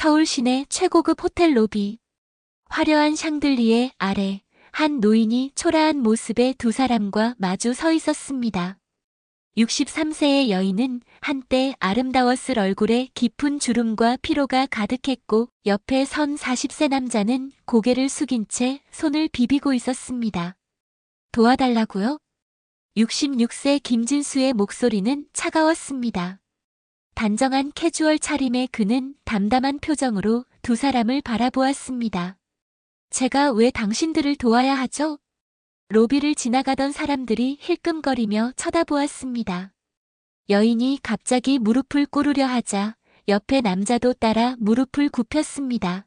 서울 시내 최고급 호텔 로비. 화려한 샹들리에 아래 한 노인이 초라한 모습의 두 사람과 마주 서 있었습니다. 63세의 여인은 한때 아름다웠을 얼굴에 깊은 주름과 피로가 가득했고 옆에 선 40세 남자는 고개를 숙인 채 손을 비비고 있었습니다. 도와달라고요? 66세 김진수의 목소리는 차가웠습니다. 단정한 캐주얼 차림의 그는 담담한 표정으로 두 사람을 바라보았습니다. 제가 왜 당신들을 도와야 하죠? 로비를 지나가던 사람들이 힐끔거리며 쳐다보았습니다. 여인이 갑자기 무릎을 꿇으려 하자 옆에 남자도 따라 무릎을 굽혔습니다.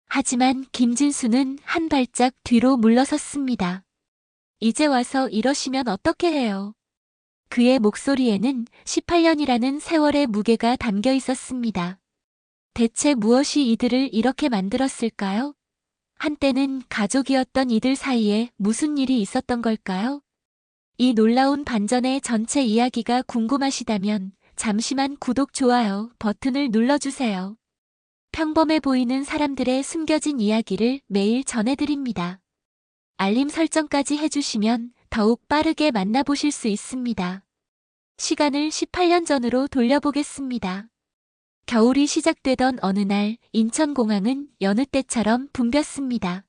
하지만 김진수는 한 발짝 뒤로 물러섰습니다. 이제 와서 이러시면 어떻게 해요? 그의 목소리에는 18년이라는 세월의 무게가 담겨 있었습니다. 대체 무엇이 이들을 이렇게 만들었을까요? 한때는 가족이었던 이들 사이에 무슨 일이 있었던 걸까요? 이 놀라운 반전의 전체 이야기가 궁금하시다면 잠시만 구독, 좋아요 버튼을 눌러주세요. 평범해 보이는 사람들의 숨겨진 이야기를 매일 전해드립니다. 알림 설정까지 해주시면 더욱 빠르게 만나보실 수 있습니다. 시간을 18년 전으로 돌려보겠습니다. 겨울이 시작되던 어느 날 인천공항은 여느 때처럼 붐볐습니다.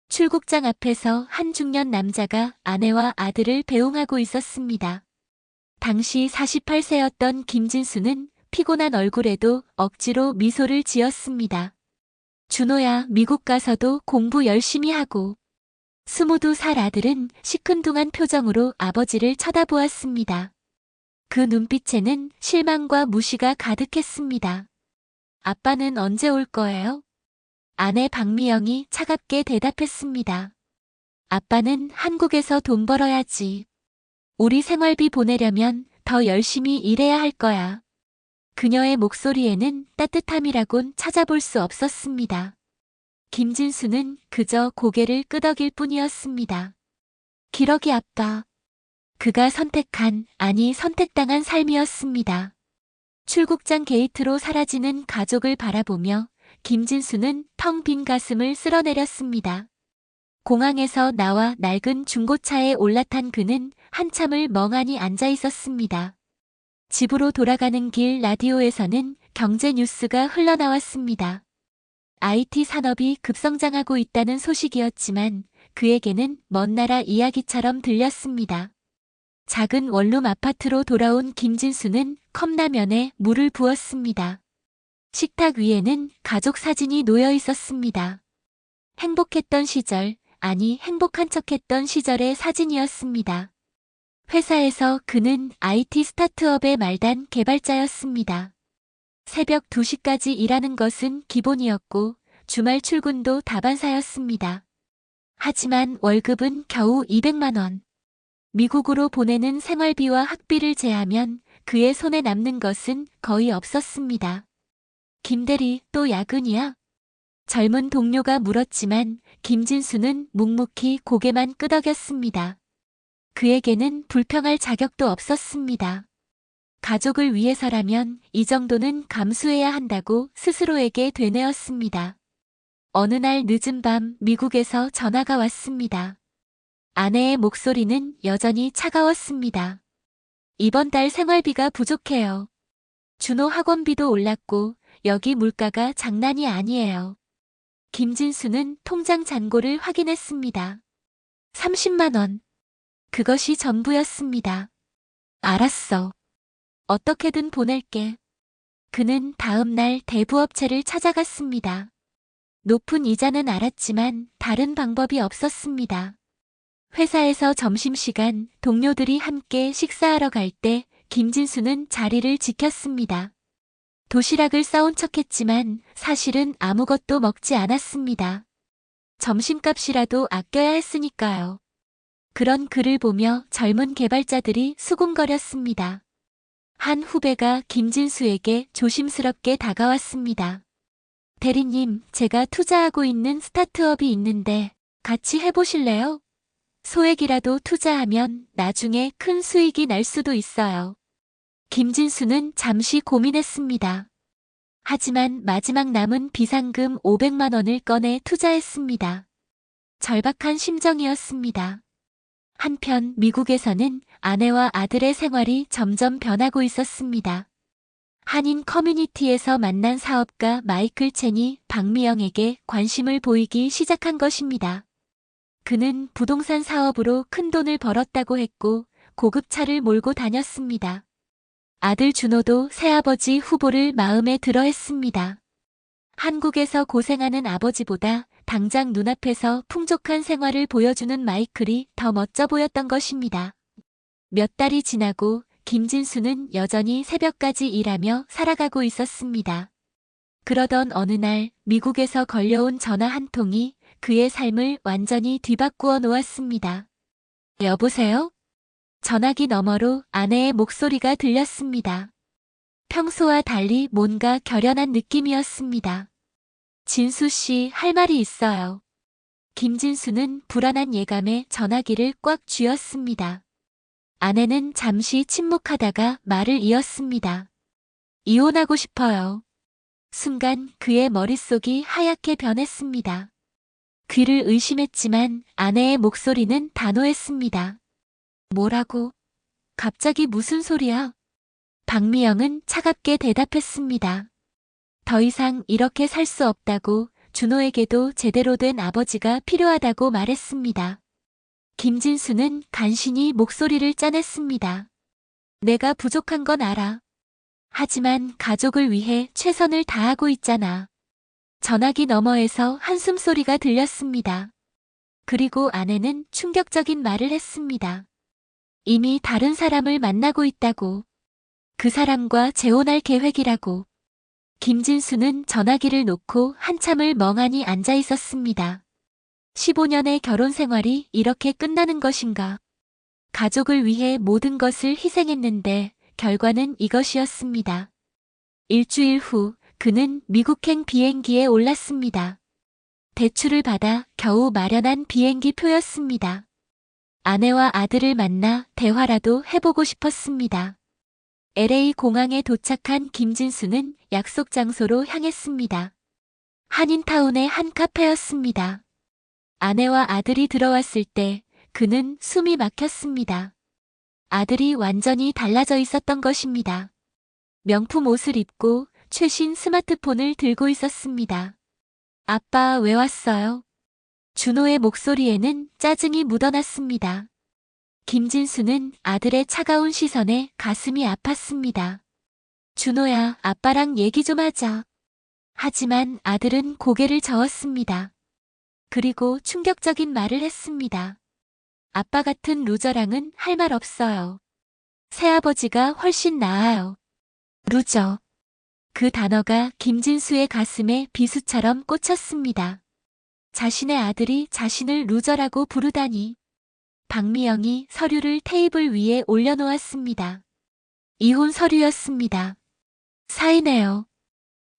출국장 앞에서 한 중년 남자가 아내와 아들을 배웅하고 있었습니다. 당시 48세였던 김진수는 피곤한 얼굴에도 억지로 미소를 지었습니다. 준호야, 미국 가서도 공부 열심히 하고. 22살 아들은 시큰둥한 표정으로 아버지를 쳐다보았습니다. 그 눈빛에는 실망과 무시가 가득했습니다. 아빠는 언제 올 거예요? 아내 박미영이 차갑게 대답했습니다. 아빠는 한국에서 돈 벌어야지. 우리 생활비 보내려면 더 열심히 일해야 할 거야. 그녀의 목소리에는 따뜻함이라곤 찾아볼 수 없었습니다. 김진수는 그저 고개를 끄덕일 뿐이었습니다. 기러기 아빠. 그가 선택한, 아니 선택당한 삶이었습니다. 출국장 게이트로 사라지는 가족을 바라보며 김진수는 텅 빈 가슴을 쓸어내렸습니다. 공항에서 나와 낡은 중고차에 올라탄 그는 한참을 멍하니 앉아 있었습니다. 집으로 돌아가는 길 라디오에서는 경제 뉴스가 흘러나왔습니다. IT 산업이 급성장하고 있다는 소식이었지만 그에게는 먼 나라 이야기처럼 들렸습니다. 작은 원룸 아파트로 돌아온 김진수는 컵라면에 물을 부었습니다. 식탁 위에는 가족 사진이 놓여 있었습니다. 행복했던 시절, 아니 행복한 척했던 시절의 사진이었습니다. 회사에서 그는 IT 스타트업의 말단 개발자였습니다. 새벽 2시까지 일하는 것은 기본이었고 주말 출근도 다반사였습니다. 하지만 월급은 겨우 200만 원. 미국으로 보내는 생활비와 학비를 제하면 그의 손에 남는 것은 거의 없었습니다. 김대리, 또 야근이야? 젊은 동료가 물었지만 김진수는 묵묵히 고개만 끄덕였습니다. 그에게는 불평할 자격도 없었습니다. 가족을 위해서라면 이 정도는 감수해야 한다고 스스로에게 되뇌었습니다. 어느 날 늦은 밤 미국에서 전화가 왔습니다. 아내의 목소리는 여전히 차가웠습니다. 이번 달 생활비가 부족해요. 준호 학원비도 올랐고 여기 물가가 장난이 아니에요. 김진수는 통장 잔고를 확인했습니다. 30만 원. 그것이 전부였습니다. 알았어. 어떻게든 보낼게. 그는 다음 날 대부업체를 찾아갔습니다. 높은 이자는 알았지만 다른 방법이 없었습니다. 회사에서 점심시간 동료들이 함께 식사하러 갈 때 김진수는 자리를 지켰습니다. 도시락을 싸온 척했지만 사실은 아무것도 먹지 않았습니다. 점심값이라도 아껴야 했으니까요. 그런 그를 보며 젊은 개발자들이 수군거렸습니다. 한 후배가 김진수에게 조심스럽게 다가왔습니다. 대리님, 제가 투자하고 있는 스타트업이 있는데 같이 해보실래요? 소액이라도 투자하면 나중에 큰 수익이 날 수도 있어요. 김진수는 잠시 고민했습니다. 하지만 마지막 남은 비상금 500만 원을 꺼내 투자했습니다. 절박한 심정이었습니다. 한편 미국에서는 아내와 아들의 생활이 점점 변하고 있었습니다. 한인 커뮤니티에서 만난 사업가 마이클 첸이 박미영에게 관심을 보이기 시작한 것입니다. 그는 부동산 사업으로 큰 돈을 벌었다고 했고 고급 차를 몰고 다녔습니다. 아들 준호도 새아버지 후보를 마음에 들어 했습니다. 한국에서 고생하는 아버지보다 당장 눈앞에서 풍족한 생활을 보여주는 마이클이 더 멋져 보였던 것입니다. 몇 달이 지나고 김진수는 여전히 새벽까지 일하며 살아가고 있었습니다. 그러던 어느 날 미국에서 걸려온 전화 한 통이 그의 삶을 완전히 뒤바꾸어 놓았습니다. 여보세요? 전화기 너머로 아내의 목소리가 들렸습니다. 평소와 달리 뭔가 결연한 느낌이었습니다. 진수 씨, 할 말이 있어요. 김진수는 불안한 예감에 전화기를 꽉 쥐었습니다. 아내는 잠시 침묵하다가 말을 이었습니다. 이혼하고 싶어요. 순간 그의 머릿속이 하얗게 변했습니다. 귀를 의심했지만 아내의 목소리는 단호했습니다. 뭐라고? 갑자기 무슨 소리야? 박미영은 차갑게 대답했습니다. 더 이상 이렇게 살 수 없다고, 준호에게도 제대로 된 아버지가 필요하다고 말했습니다. 김진수는 간신히 목소리를 짜냈습니다. 내가 부족한 건 알아. 하지만 가족을 위해 최선을 다하고 있잖아. 전화기 너머에서 한숨소리가 들렸습니다. 그리고 아내는 충격적인 말을 했습니다. 이미 다른 사람을 만나고 있다고. 그 사람과 재혼할 계획이라고. 김진수는 전화기를 놓고 한참을 멍하니 앉아 있었습니다. 15년의 결혼 생활이 이렇게 끝나는 것인가? 가족을 위해 모든 것을 희생했는데 결과는 이것이었습니다. 일주일 후 그는 미국행 비행기에 올랐습니다. 대출을 받아 겨우 마련한 비행기 표였습니다. 아내와 아들을 만나 대화라도 해보고 싶었습니다. LA 공항에 도착한 김진수는 약속 장소로 향했습니다. 한인타운의 한 카페였습니다. 아내와 아들이 들어왔을 때 그는 숨이 막혔습니다. 아들이 완전히 달라져 있었던 것입니다. 명품 옷을 입고 최신 스마트폰을 들고 있었습니다. 아빠, 왜 왔어요? 준호의 목소리에는 짜증이 묻어났습니다. 김진수는 아들의 차가운 시선에 가슴이 아팠습니다. 준호야, 아빠랑 얘기 좀 하자. 하지만 아들은 고개를 저었습니다. 그리고 충격적인 말을 했습니다. 아빠 같은 루저랑은 할 말 없어요. 새아버지가 훨씬 나아요. 루저. 그 단어가 김진수의 가슴에 비수처럼 꽂혔습니다. 자신의 아들이 자신을 루저라고 부르다니. 박미영이 서류를 테이블 위에 올려놓았습니다. 이혼 서류였습니다. 사인해요.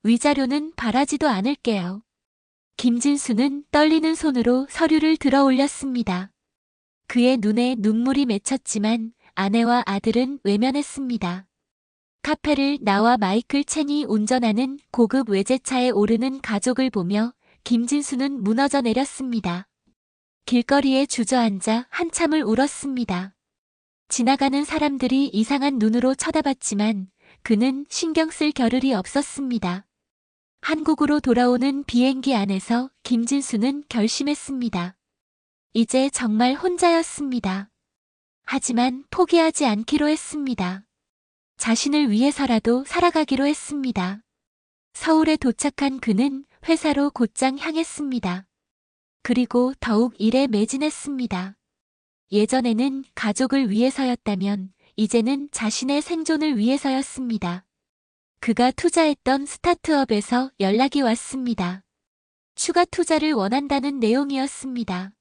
위자료는 바라지도 않을게요. 김진수는 떨리는 손으로 서류를 들어 올렸습니다. 그의 눈에 눈물이 맺혔지만 아내와 아들은 외면했습니다. 카페를 나와 마이클 첸이 운전하는 고급 외제차에 오르는 가족을 보며 김진수는 무너져 내렸습니다. 길거리에 주저앉아 한참을 울었습니다. 지나가는 사람들이 이상한 눈으로 쳐다봤지만 그는 신경 쓸 겨를이 없었습니다. 한국으로 돌아오는 비행기 안에서 김진수는 결심했습니다. 이제 정말 혼자였습니다. 하지만 포기하지 않기로 했습니다. 자신을 위해서라도 살아가기로 했습니다. 서울에 도착한 그는 회사로 곧장 향했습니다. 그리고 더욱 일에 매진했습니다. 예전에는 가족을 위해서였다면 이제는 자신의 생존을 위해서였습니다. 그가 투자했던 스타트업에서 연락이 왔습니다. 추가 투자를 원한다는 내용이었습니다.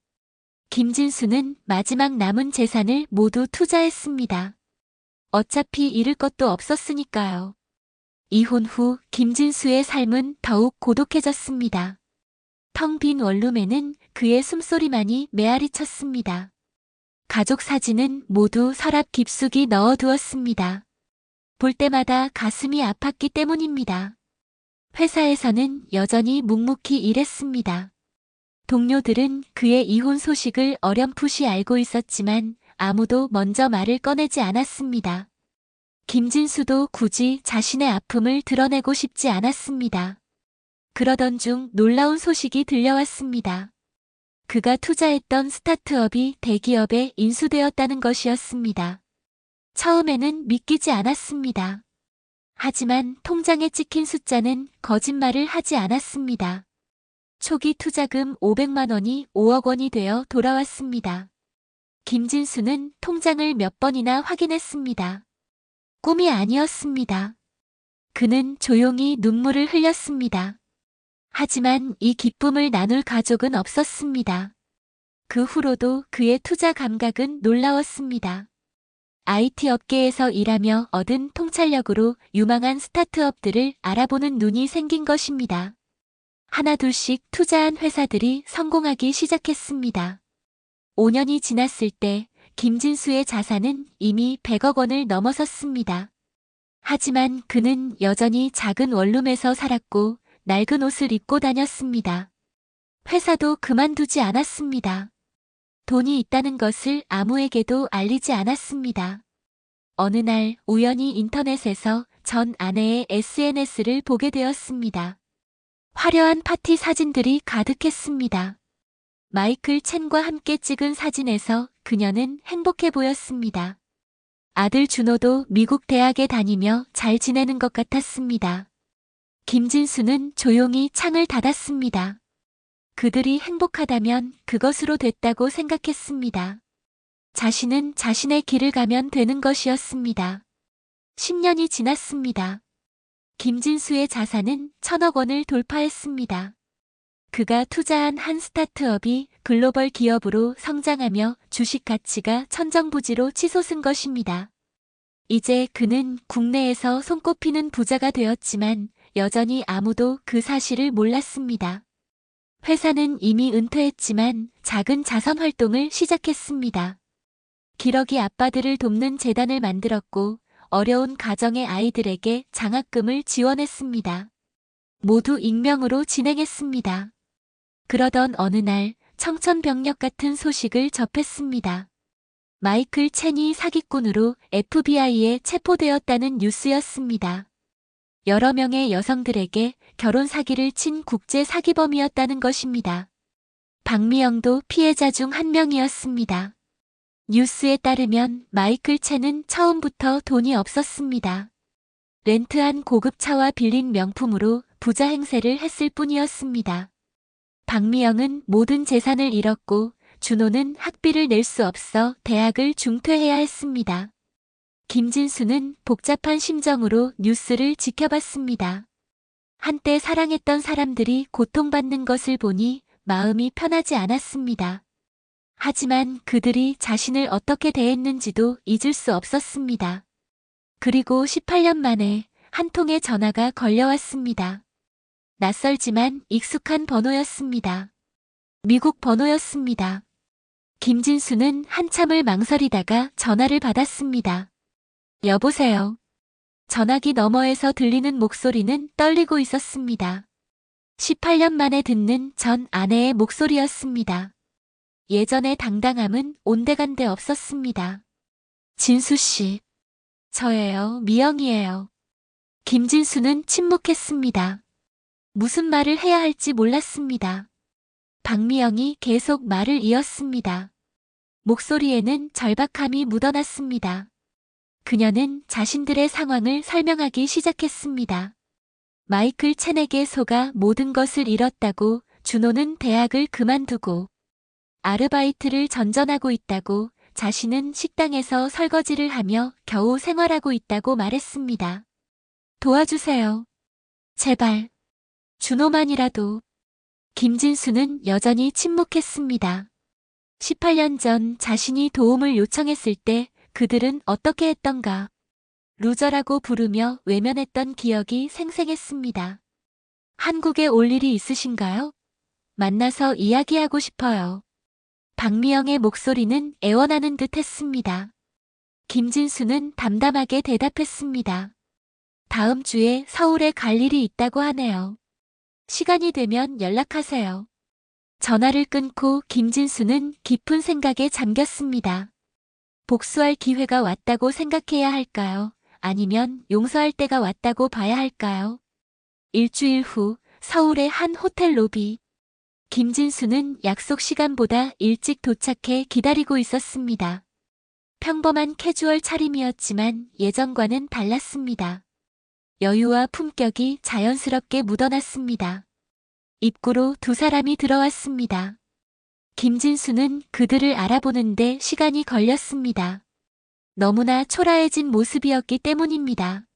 김진수는 마지막 남은 재산을 모두 투자했습니다. 어차피 잃을 것도 없었으니까요. 이혼 후 김진수의 삶은 더욱 고독해졌습니다. 텅 빈 원룸에는 그의 숨소리만이 메아리 쳤습니다. 가족 사진은 모두 서랍 깊숙이 넣어두었습니다. 볼 때마다 가슴이 아팠기 때문입니다. 회사에서는 여전히 묵묵히 일했습니다. 동료들은 그의 이혼 소식을 어렴풋이 알고 있었지만 아무도 먼저 말을 꺼내지 않았습니다. 김진수도 굳이 자신의 아픔을 드러내고 싶지 않았습니다. 그러던 중 놀라운 소식이 들려왔습니다. 그가 투자했던 스타트업이 대기업에 인수되었다는 것이었습니다. 처음에는 믿기지 않았습니다. 하지만 통장에 찍힌 숫자는 거짓말을 하지 않았습니다. 초기 투자금 500만 원이 5억 원이 되어 돌아왔습니다. 김진수는 통장을 몇 번이나 확인했습니다. 꿈이 아니었습니다. 그는 조용히 눈물을 흘렸습니다. 하지만 이 기쁨을 나눌 가족은 없었습니다. 그 후로도 그의 투자 감각은 놀라웠습니다. IT 업계에서 일하며 얻은 통찰력으로 유망한 스타트업들을 알아보는 눈이 생긴 것입니다. 하나둘씩 투자한 회사들이 성공하기 시작했습니다. 5년이 지났을 때 김진수의 자산은 이미 100억 원을 넘어섰습니다. 하지만 그는 여전히 작은 원룸에서 살았고 낡은 옷을 입고 다녔습니다. 회사도 그만두지 않았습니다. 돈이 있다는 것을 아무에게도 알리지 않았습니다. 어느 날 우연히 인터넷에서 전 아내의 SNS를 보게 되었습니다. 화려한 파티 사진들이 가득했습니다. 마이클 첸과 함께 찍은 사진에서 그녀는 행복해 보였습니다. 아들 준호도 미국 대학에 다니며 잘 지내는 것 같았습니다. 김진수는 조용히 창을 닫았습니다. 그들이 행복하다면 그것으로 됐다고 생각했습니다. 자신은 자신의 길을 가면 되는 것이었습니다. 10년이 지났습니다. 김진수의 자산은 1000억 원을 돌파했습니다. 그가 투자한 한 스타트업이 글로벌 기업으로 성장하며 주식 가치가 천정부지로 치솟은 것입니다. 이제 그는 국내에서 손꼽히는 부자가 되었지만 여전히 아무도 그 사실을 몰랐습니다. 회사는 이미 은퇴했지만 작은 자선 활동을 시작했습니다. 기러기 아빠들을 돕는 재단을 만들었고 어려운 가정의 아이들에게 장학금을 지원했습니다. 모두 익명으로 진행했습니다. 그러던 어느 날 청천벽력 같은 소식을 접했습니다. 마이클 첸이 사기꾼으로 FBI에 체포되었다는 뉴스였습니다. 여러 명의 여성들에게 결혼 사기를 친 국제 사기범이었다는 것입니다. 박미영도 피해자 중 한 명이었습니다. 뉴스에 따르면 마이클 첸은 처음부터 돈이 없었습니다. 렌트한 고급 차와 빌린 명품으로 부자 행세를 했을 뿐이었습니다. 박미영은 모든 재산을 잃었고 준호는 학비를 낼 수 없어 대학을 중퇴해야 했습니다. 김진수는 복잡한 심정으로 뉴스를 지켜봤습니다. 한때 사랑했던 사람들이 고통받는 것을 보니 마음이 편하지 않았습니다. 하지만 그들이 자신을 어떻게 대했는지도 잊을 수 없었습니다. 그리고 18년 만에 한 통의 전화가 걸려왔습니다. 낯설지만 익숙한 번호였습니다. 미국 번호였습니다. 김진수는 한참을 망설이다가 전화를 받았습니다. 여보세요. 전화기 너머에서 들리는 목소리는 떨리고 있었습니다. 18년 만에 듣는 전 아내의 목소리였습니다. 예전의 당당함은 온데간데 없었습니다. 진수 씨. 저예요. 미영이에요. 김진수는 침묵했습니다. 무슨 말을 해야 할지 몰랐습니다. 박미영이 계속 말을 이었습니다. 목소리에는 절박함이 묻어났습니다. 그녀는 자신들의 상황을 설명하기 시작했습니다. 마이클 첸에게 속아 모든 것을 잃었다고, 준호는 대학을 그만두고 아르바이트를 전전하고 있다고, 자신은 식당에서 설거지를 하며 겨우 생활하고 있다고 말했습니다. 도와주세요. 제발. 준호만이라도. 김진수는 여전히 침묵했습니다. 18년 전 자신이 도움을 요청했을 때 그들은 어떻게 했던가. 루저라고 부르며 외면했던 기억이 생생했습니다. 한국에 올 일이 있으신가요? 만나서 이야기하고 싶어요. 박미영의 목소리는 애원하는 듯 했습니다. 김진수는 담담하게 대답했습니다. 다음 주에 서울에 갈 일이 있다고 하네요. 시간이 되면 연락하세요. 전화를 끊고 김진수는 깊은 생각에 잠겼습니다. 복수할 기회가 왔다고 생각해야 할까요? 아니면 용서할 때가 왔다고 봐야 할까요? 일주일 후 서울의 한 호텔 로비. 김진수는 약속 시간보다 일찍 도착해 기다리고 있었습니다. 평범한 캐주얼 차림이었지만 예전과는 달랐습니다. 여유와 품격이 자연스럽게 묻어났습니다. 입구로 두 사람이 들어왔습니다. 김진수는 그들을 알아보는데 시간이 걸렸습니다. 너무나 초라해진 모습이었기 때문입니다.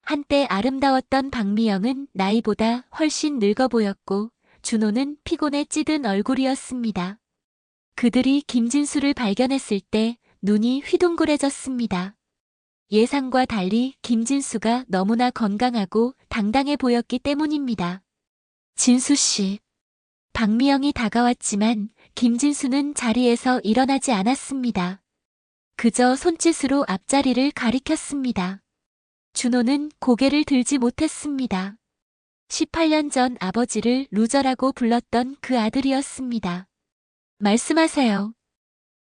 한때 아름다웠던 박미영은 나이보다 훨씬 늙어 보였고 준호는 피곤에 찌든 얼굴이었습니다. 그들이 김진수를 발견했을 때 눈이 휘둥그레졌습니다. 예상과 달리 김진수가 너무나 건강하고 당당해 보였기 때문입니다. 진수 씨. 박미영이 다가왔지만 김진수는 자리에서 일어나지 않았습니다. 그저 손짓으로 앞자리를 가리켰습니다. 준호는 고개를 들지 못했습니다. 18년 전 아버지를 루저라고 불렀던 그 아들이었습니다. 말씀하세요.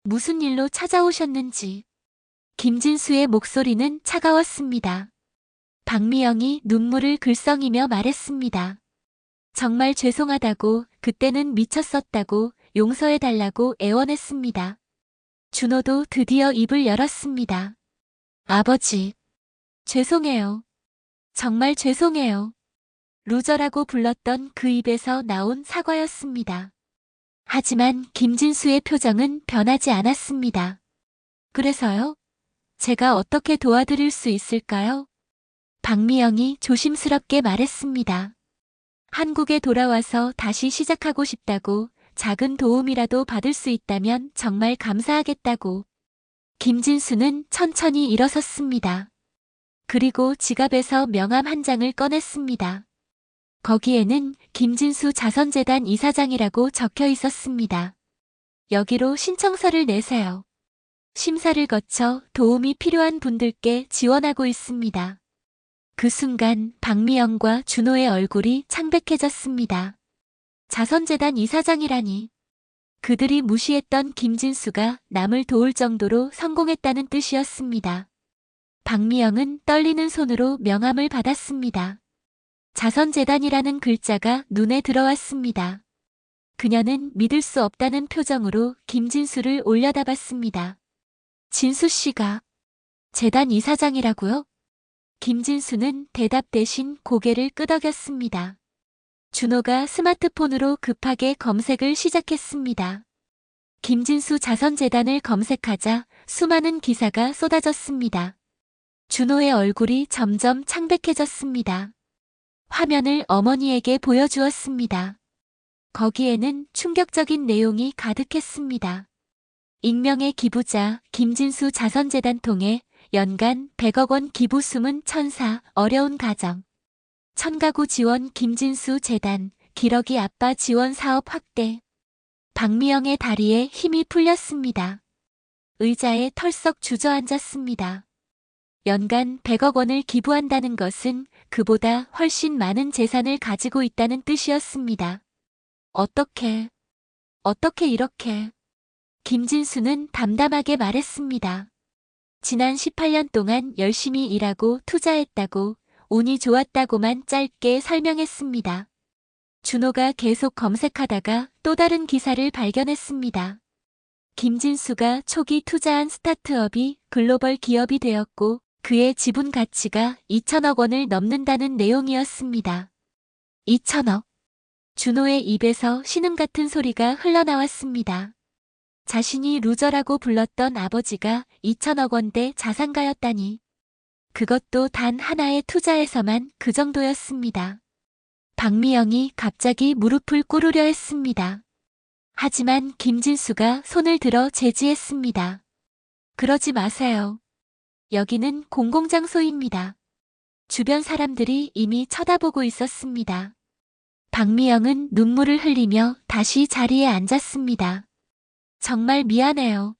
무슨 일로 찾아오셨는지. 김진수의 목소리는 차가웠습니다. 박미영이 눈물을 글썽이며 말했습니다. 정말 죄송하다고, 그때는 미쳤었다고, 용서해달라고 애원했습니다. 준호도 드디어 입을 열었습니다. 아버지. 죄송해요. 정말 죄송해요. 루저라고 불렀던 그 입에서 나온 사과였습니다. 하지만 김진수의 표정은 변하지 않았습니다. 그래서요? 제가 어떻게 도와드릴 수 있을까요? 박미영이 조심스럽게 말했습니다. 한국에 돌아와서 다시 시작하고 싶다고, 작은 도움이라도 받을 수 있다면 정말 감사하겠다고. 김진수는 천천히 일어섰습니다. 그리고 지갑에서 명함 한 장을 꺼냈습니다. 거기에는 김진수 자선재단 이사장이라고 적혀 있었습니다. 여기로 신청서를 내세요. 심사를 거쳐 도움이 필요한 분들께 지원하고 있습니다. 그 순간 박미영과 준호의 얼굴이 창백해졌습니다. 자선재단 이사장이라니. 그들이 무시했던 김진수가 남을 도울 정도로 성공했다는 뜻이었습니다. 박미영은 떨리는 손으로 명함을 받았습니다. 자선재단이라는 글자가 눈에 들어왔습니다. 그녀는 믿을 수 없다는 표정으로 김진수를 올려다봤습니다. 진수 씨가 재단 이사장이라고요? 김진수는 대답 대신 고개를 끄덕였습니다. 준호가 스마트폰으로 급하게 검색을 시작했습니다. 김진수 자선재단을 검색하자 수많은 기사가 쏟아졌습니다. 준호의 얼굴이 점점 창백해졌습니다. 화면을 어머니에게 보여주었습니다. 거기에는 충격적인 내용이 가득했습니다. 익명의 기부자 김진수 자선재단 통해 연간 100억 원 기부 숨은 천사 어려운 가정. 천가구 지원 김진수 재단 기러기 아빠 지원 사업 확대. 박미영의 다리에 힘이 풀렸습니다. 의자에 털썩 주저앉았습니다. 연간 100억 원을 기부한다는 것은 그보다 훨씬 많은 재산을 가지고 있다는 뜻이었습니다. 어떻게 이렇게. 김진수는 담담하게 말했습니다. 지난 18년 동안 열심히 일하고 투자했다고, 운이 좋았다고만 짧게 설명했습니다. 준호가 계속 검색하다가 또 다른 기사를 발견했습니다. 김진수가 초기 투자한 스타트업이 글로벌 기업이 되었고 그의 지분 가치가 2천억 원을 넘는다는 내용이었습니다. 2천억. 준호의 입에서 신음 같은 소리가 흘러나왔습니다. 자신이 루저라고 불렀던 아버지가 2천억 원대 자산가였다니. 그것도 단 하나의 투자에서만 그 정도였습니다. 박미영이 갑자기 무릎을 꿇으려 했습니다. 하지만 김진수가 손을 들어 제지했습니다. 그러지 마세요. 여기는 공공장소입니다. 주변 사람들이 이미 쳐다보고 있었습니다. 박미영은 눈물을 흘리며 다시 자리에 앉았습니다. 정말 미안해요.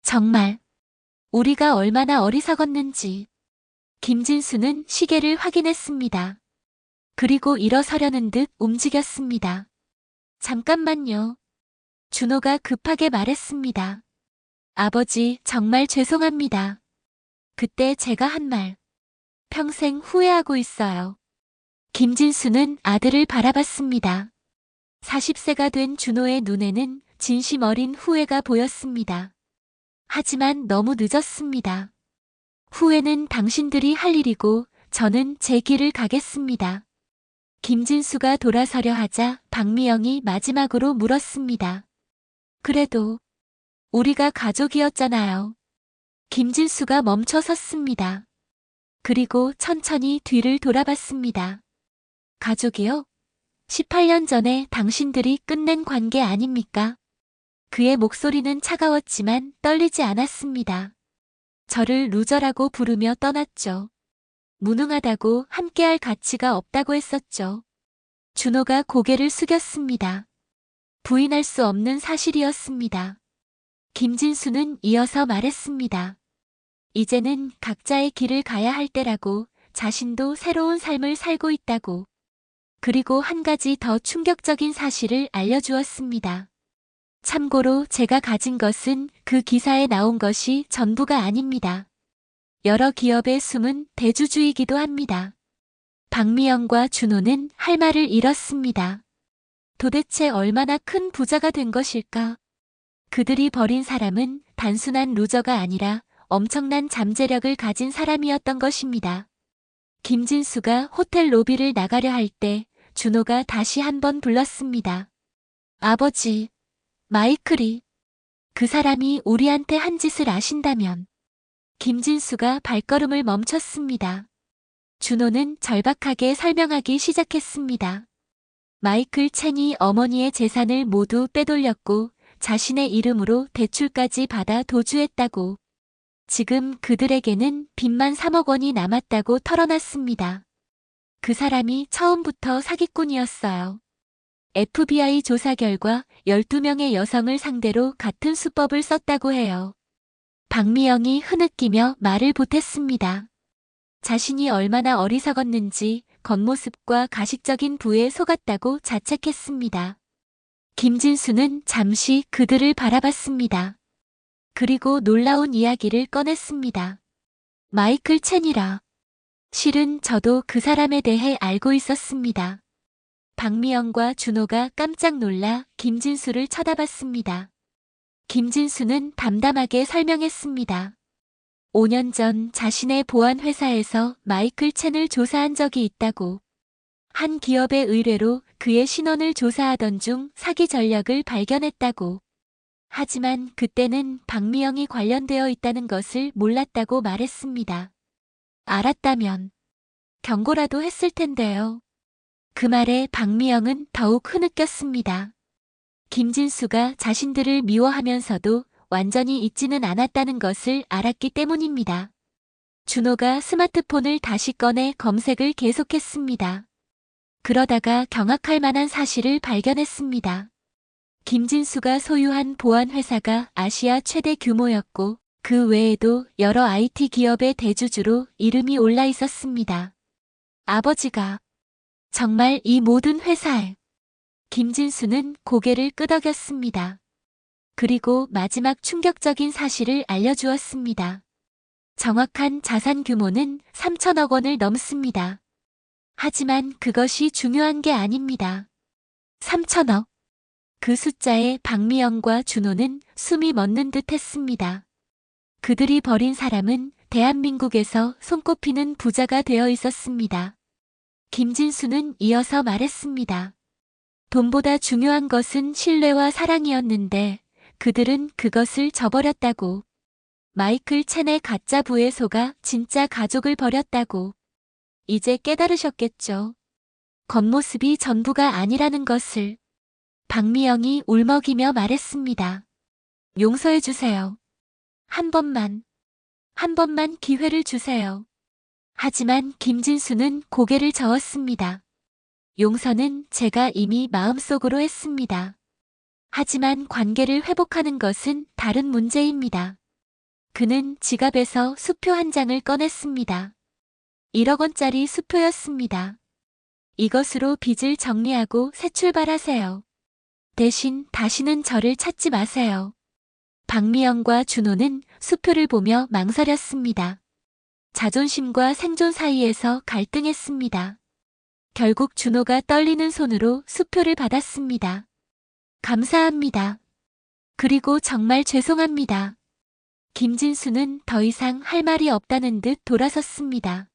정말. 우리가 얼마나 어리석었는지. 김진수는 시계를 확인했습니다. 그리고 일어서려는 듯 움직였습니다. 잠깐만요. 준호가 급하게 말했습니다. 아버지, 정말 죄송합니다. 그때 제가 한 말, 평생 후회하고 있어요. 김진수는 아들을 바라봤습니다. 40세가 된 준호의 눈에는 진심 어린 후회가 보였습니다. 하지만 너무 늦었습니다. 후회는 당신들이 할 일이고 저는 제 길을 가겠습니다. 김진수가 돌아서려 하자 박미영이 마지막으로 물었습니다. 그래도 우리가 가족이었잖아요. 김진수가 멈춰 섰습니다. 그리고 천천히 뒤를 돌아봤습니다. 가족이요? 18년 전에 당신들이 끝낸 관계 아닙니까? 그의 목소리는 차가웠지만 떨리지 않았습니다. 저를 루저라고 부르며 떠났죠. 무능하다고 함께할 가치가 없다고 했었죠. 준호가 고개를 숙였습니다. 부인할 수 없는 사실이었습니다. 김진수는 이어서 말했습니다. 이제는 각자의 길을 가야 할 때라고, 자신도 새로운 삶을 살고 있다고. 그리고 한 가지 더 충격적인 사실을 알려주었습니다. 참고로 제가 가진 것은 그 기사에 나온 것이 전부가 아닙니다. 여러 기업의 숨은 대주주이기도 합니다. 박미영과 준호는 할 말을 잃었습니다. 도대체 얼마나 큰 부자가 된 것일까? 그들이 버린 사람은 단순한 루저가 아니라 엄청난 잠재력을 가진 사람이었던 것입니다. 김진수가 호텔 로비를 나가려 할 때 준호가 다시 한번 불렀습니다. 아버지, 마이클이. 그 사람이 우리한테 한 짓을 아신다면. 김진수가 발걸음을 멈췄습니다. 준호는 절박하게 설명하기 시작했습니다. 마이클 첸이 어머니의 재산을 모두 빼돌렸고 자신의 이름으로 대출까지 받아 도주했다고. 지금 그들에게는 빚만 3억 원이 남았다고 털어놨습니다. 그 사람이 처음부터 사기꾼이었어요. FBI 조사 결과 12명의 여성을 상대로 같은 수법을 썼다고 해요. 박미영이 흐느끼며 말을 보탰습니다. 자신이 얼마나 어리석었는지 겉모습과 가식적인 부에 속았다고 자책했습니다. 김진수는 잠시 그들을 바라봤습니다. 그리고 놀라운 이야기를 꺼냈습니다. 마이클 첸이라. 실은 저도 그 사람에 대해 알고 있었습니다. 박미영과 준호가 깜짝 놀라 김진수를 쳐다봤습니다. 김진수는 담담하게 설명했습니다. 5년 전 자신의 보안 회사에서 마이클 첸을 조사한 적이 있다고. 한 기업의 의뢰로 그의 신원을 조사하던 중 사기 전력을 발견했다고. 하지만 그때는 박미영이 관련되어 있다는 것을 몰랐다고 말했습니다. 알았다면 경고라도 했을 텐데요. 그 말에 박미영은 더욱 흐느꼈습니다. 김진수가 자신들을 미워하면서도 완전히 잊지는 않았다는 것을 알았기 때문입니다. 준호가 스마트폰을 다시 꺼내 검색을 계속했습니다. 그러다가 경악할 만한 사실을 발견했습니다. 김진수가 소유한 보안 회사가 아시아 최대 규모였고 그 외에도 여러 IT 기업의 대주주로 이름이 올라 있었습니다. 아버지가 정말 이 모든 회사에. 김진수는 고개를 끄덕였습니다. 그리고 마지막 충격적인 사실을 알려주었습니다. 정확한 자산 규모는 3천억 원을 넘습니다. 하지만 그것이 중요한 게 아닙니다. 3천억. 그 숫자에 박미영과 준호는 숨이 멎는 듯 했습니다. 그들이 버린 사람은 대한민국에서 손꼽히는 부자가 되어 있었습니다. 김진수는 이어서 말했습니다. 돈보다 중요한 것은 신뢰와 사랑이었는데 그들은 그것을 저버렸다고. 마이클 첸의 가짜 부에 속아 진짜 가족을 버렸다고. 이제 깨달으셨겠죠. 겉모습이 전부가 아니라는 것을. 박미영이 울먹이며 말했습니다. 용서해주세요. 한 번만 기회를 주세요. 하지만 김진수는 고개를 저었습니다. 용서는 제가 이미 마음속으로 했습니다. 하지만 관계를 회복하는 것은 다른 문제입니다. 그는 지갑에서 수표 한 장을 꺼냈습니다. 1억 원짜리 수표였습니다. 이것으로 빚을 정리하고 새 출발하세요. 대신 다시는 저를 찾지 마세요. 박미영과 준호는 수표를 보며 망설였습니다. 자존심과 생존 사이에서 갈등했습니다. 결국 준호가 떨리는 손으로 수표를 받았습니다. 감사합니다. 그리고 정말 죄송합니다. 김진수는 더 이상 할 말이 없다는 듯 돌아섰습니다.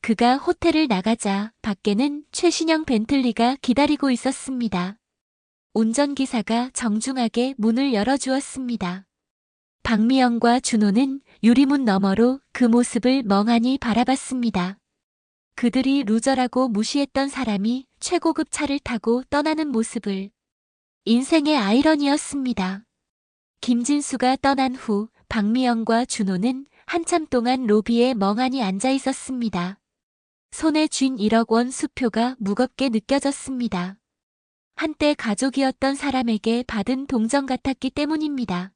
그가 호텔을 나가자 밖에는 최신형 벤틀리가 기다리고 있었습니다. 운전기사가 정중하게 문을 열어주었습니다. 박미영과 준호는 유리문 너머로 그 모습을 멍하니 바라봤습니다. 그들이 루저라고 무시했던 사람이 최고급 차를 타고 떠나는 모습을. 인생의 아이러니였습니다. 김진수가 떠난 후 박미영과 준호는 한참 동안 로비에 멍하니 앉아 있었습니다. 손에 쥔 1억 원 수표가 무겁게 느껴졌습니다. 한때 가족이었던 사람에게 받은 동정 같았기 때문입니다.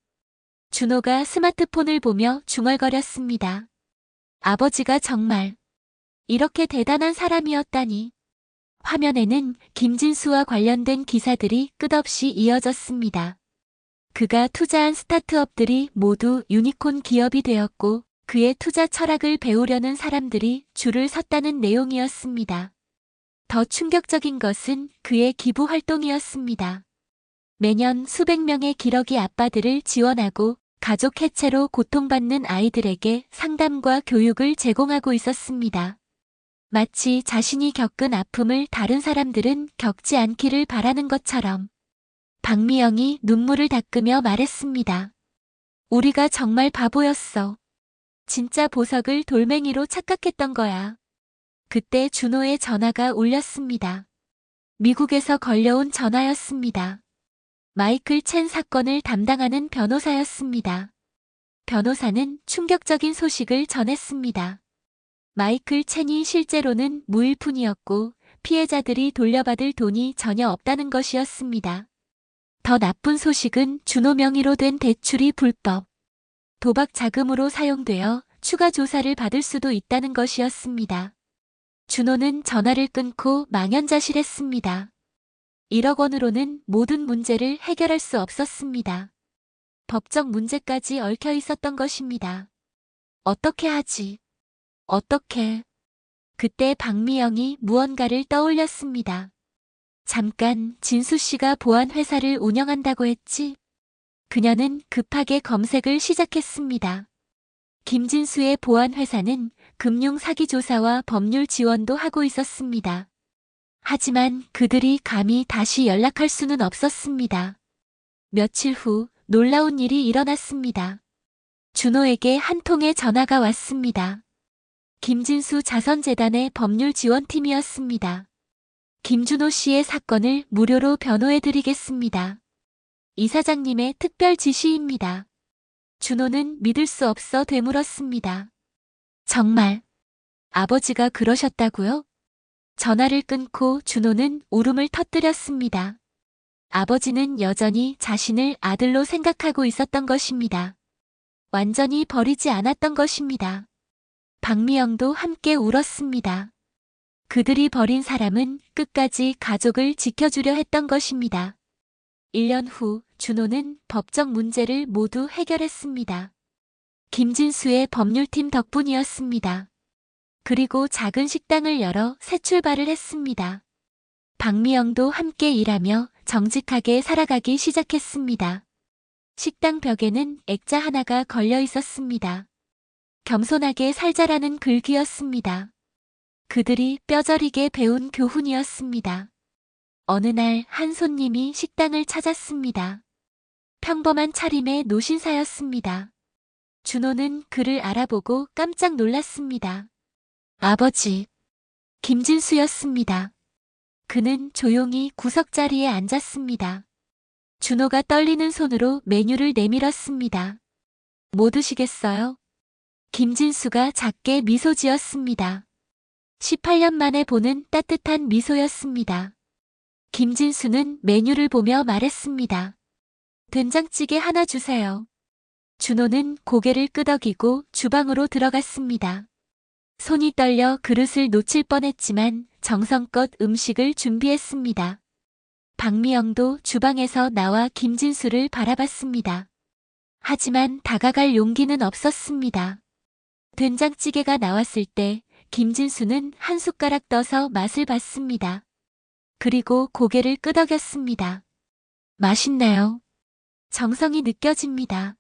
준호가 스마트폰을 보며 중얼거렸습니다. 아버지가 정말 이렇게 대단한 사람이었다니. 화면에는 김진수와 관련된 기사들이 끝없이 이어졌습니다. 그가 투자한 스타트업들이 모두 유니콘 기업이 되었고 그의 투자 철학을 배우려는 사람들이 줄을 섰다는 내용이었습니다. 더 충격적인 것은 그의 기부 활동이었습니다. 매년 수백 명의 기러기 아빠들을 지원하고 가족 해체로 고통받는 아이들에게 상담과 교육을 제공하고 있었습니다. 마치 자신이 겪은 아픔을 다른 사람들은 겪지 않기를 바라는 것처럼. 박미영이 눈물을 닦으며 말했습니다. 우리가 정말 바보였어. 진짜 보석을 돌멩이로 착각했던 거야. 그때 준호의 전화가 울렸습니다. 미국에서 걸려온 전화였습니다. 마이클 첸 사건을 담당하는 변호사였습니다. 변호사는 충격적인 소식을 전했습니다. 마이클 첸이 실제로는 무일푼이었고 피해자들이 돌려받을 돈이 전혀 없다는 것이었습니다. 더 나쁜 소식은 준호 명의로 된 대출이 불법, 도박 자금으로 사용되어 추가 조사를 받을 수도 있다는 것이었습니다. 준호는 전화를 끊고 망연자실했습니다. 1억 원으로는 모든 문제를 해결할 수 없었습니다. 법적 문제까지 얽혀 있었던 것입니다. 어떻게 하지? 어떻게? 그때 박미영이 무언가를 떠올렸습니다. 잠깐 진수 씨가 보안 회사를 운영한다고 했지? 그녀는 급하게 검색을 시작했습니다. 김진수의 보안 회사는 금융 사기 조사와 법률 지원도 하고 있었습니다. 하지만 그들이 감히 다시 연락할 수는 없었습니다. 며칠 후 놀라운 일이 일어났습니다. 준호에게 한 통의 전화가 왔습니다. 김진수 자선재단의 법률 지원팀이었습니다. 김준호 씨의 사건을 무료로 변호해드리겠습니다. 이사장님의 특별 지시입니다. 준호는 믿을 수 없어 되물었습니다. 정말 아버지가 그러셨다고요? 전화를 끊고 준호는 울음을 터뜨렸습니다. 아버지는 여전히 자신을 아들로 생각하고 있었던 것입니다. 완전히 버리지 않았던 것입니다. 박미영도 함께 울었습니다. 그들이 버린 사람은 끝까지 가족을 지켜주려 했던 것입니다. 1년 후 준호는 법적 문제를 모두 해결했습니다. 김진수의 법률팀 덕분이었습니다. 그리고 작은 식당을 열어 새 출발을 했습니다. 박미영도 함께 일하며 정직하게 살아가기 시작했습니다. 식당 벽에는 액자 하나가 걸려 있었습니다. 겸손하게 살자라는 글귀였습니다. 그들이 뼈저리게 배운 교훈이었습니다. 어느 날 한 손님이 식당을 찾았습니다. 평범한 차림의 노신사였습니다. 준호는 그를 알아보고 깜짝 놀랐습니다. 아버지, 김진수였습니다. 그는 조용히 구석자리에 앉았습니다. 준호가 떨리는 손으로 메뉴를 내밀었습니다. 뭐 드시겠어요? 김진수가 작게 미소 지었습니다. 18년 만에 보는 따뜻한 미소였습니다. 김진수는 메뉴를 보며 말했습니다. 된장찌개 하나 주세요. 준호는 고개를 끄덕이고 주방으로 들어갔습니다. 손이 떨려 그릇을 놓칠 뻔했지만 정성껏 음식을 준비했습니다. 박미영도 주방에서 나와 김진수를 바라봤습니다. 하지만 다가갈 용기는 없었습니다. 된장찌개가 나왔을 때 김진수는 한 숟가락 떠서 맛을 봤습니다. 그리고 고개를 끄덕였습니다. 맛있네요. 정성이 느껴집니다.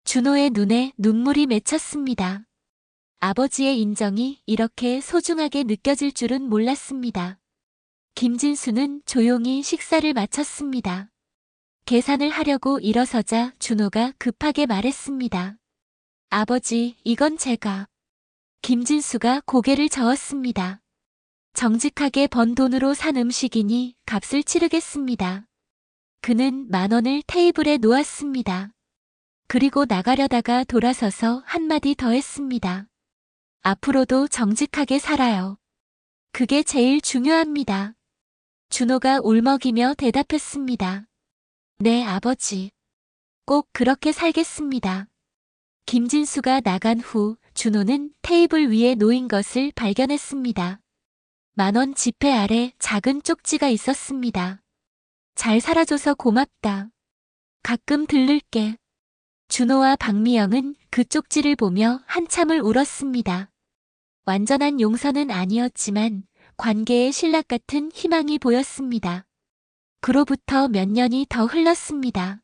준호의 눈에 눈물이 맺혔습니다. 아버지의 인정이 이렇게 소중하게 느껴질 줄은 몰랐습니다. 김진수는 조용히 식사를 마쳤습니다. 계산을 하려고 일어서자 준호가 급하게 말했습니다. 아버지, 이건 제가. 김진수가 고개를 저었습니다. 정직하게 번 돈으로 산 음식이니 값을 치르겠습니다. 그는 10,000원을 테이블에 놓았습니다. 그리고 나가려다가 돌아서서 한마디 더 했습니다. 앞으로도 정직하게 살아요. 그게 제일 중요합니다. 준호가 울먹이며 대답했습니다. 네, 아버지. 꼭 그렇게 살겠습니다. 김진수가 나간 후 준호는 테이블 위에 놓인 것을 발견했습니다. 10,000원 지폐 아래 작은 쪽지가 있었습니다. 잘 살아줘서 고맙다. 가끔 들를게. 준호와 박미영은 그 쪽지를 보며 한참을 울었습니다. 완전한 용서는 아니었지만 관계의 신락 같은 희망이 보였습니다. 그로부터 몇 년이 더 흘렀습니다.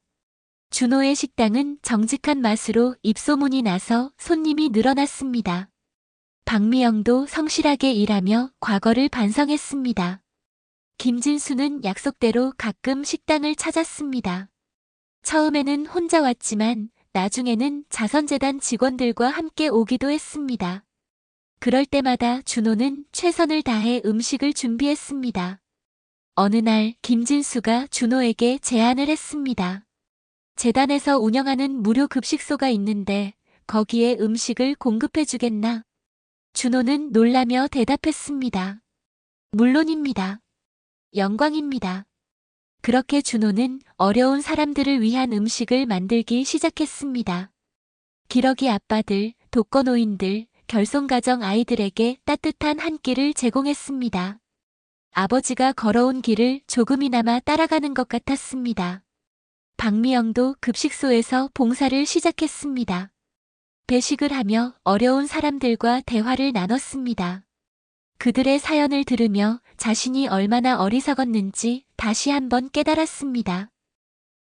준호의 식당은 정직한 맛으로 입소문이 나서 손님이 늘어났습니다. 박미영도 성실하게 일하며 과거를 반성했습니다. 김진수는 약속대로 가끔 식당을 찾았습니다. 처음에는 혼자 왔지만 나중에는 자선재단 직원들과 함께 오기도 했습니다. 그럴 때마다 준호는 최선을 다해 음식을 준비했습니다. 어느 날 김진수가 준호에게 제안을 했습니다. 재단에서 운영하는 무료 급식소가 있는데 거기에 음식을 공급해주겠나? 준호는 놀라며 대답했습니다. 물론입니다. 영광입니다. 그렇게 준호는 어려운 사람들을 위한 음식을 만들기 시작했습니다. 기러기 아빠들, 독거노인들, 결손가정 아이들에게 따뜻한 한 끼를 제공했습니다. 아버지가 걸어온 길을 조금이나마 따라가는 것 같았습니다. 박미영도 급식소에서 봉사를 시작했습니다. 배식을 하며 어려운 사람들과 대화를 나눴습니다. 그들의 사연을 들으며 자신이 얼마나 어리석었는지 다시 한번 깨달았습니다.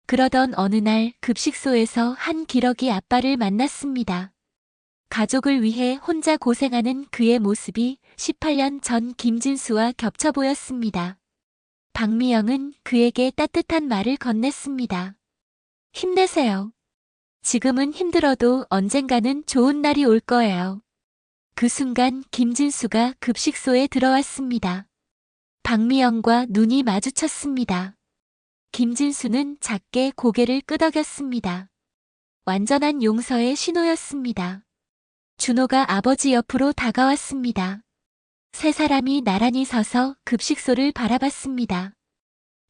그러던 어느 날 급식소에서 한 기러기 아빠를 만났습니다. 가족을 위해 혼자 고생하는 그의 모습이 18년 전 김진수와 겹쳐 보였습니다. 박미영은 그에게 따뜻한 말을 건넸습니다. 힘내세요. 지금은 힘들어도 언젠가는 좋은 날이 올 거예요. 그 순간 김진수가 급식소에 들어왔습니다. 박미영과 눈이 마주쳤습니다. 김진수는 작게 고개를 끄덕였습니다. 완전한 용서의 신호였습니다. 준호가 아버지 옆으로 다가왔습니다. 세 사람이 나란히 서서 급식소를 바라봤습니다.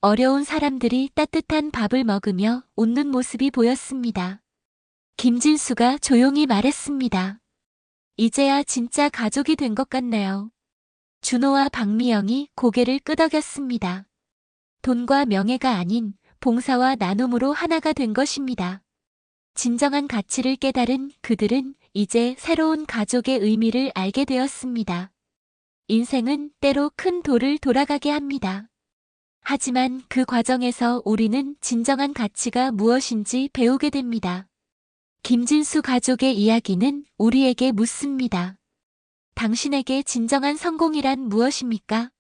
어려운 사람들이 따뜻한 밥을 먹으며 웃는 모습이 보였습니다. 김진수가 조용히 말했습니다. 이제야 진짜 가족이 된 것 같네요. 준호와 박미영이 고개를 끄덕였습니다. 돈과 명예가 아닌 봉사와 나눔으로 하나가 된 것입니다. 진정한 가치를 깨달은 그들은 이제 새로운 가족의 의미를 알게 되었습니다. 인생은 때로 큰 돌을 돌아가게 합니다. 하지만 그 과정에서 우리는 진정한 가치가 무엇인지 배우게 됩니다. 김진수 가족의 이야기는 우리에게 묻습니다. 당신에게 진정한 성공이란 무엇입니까?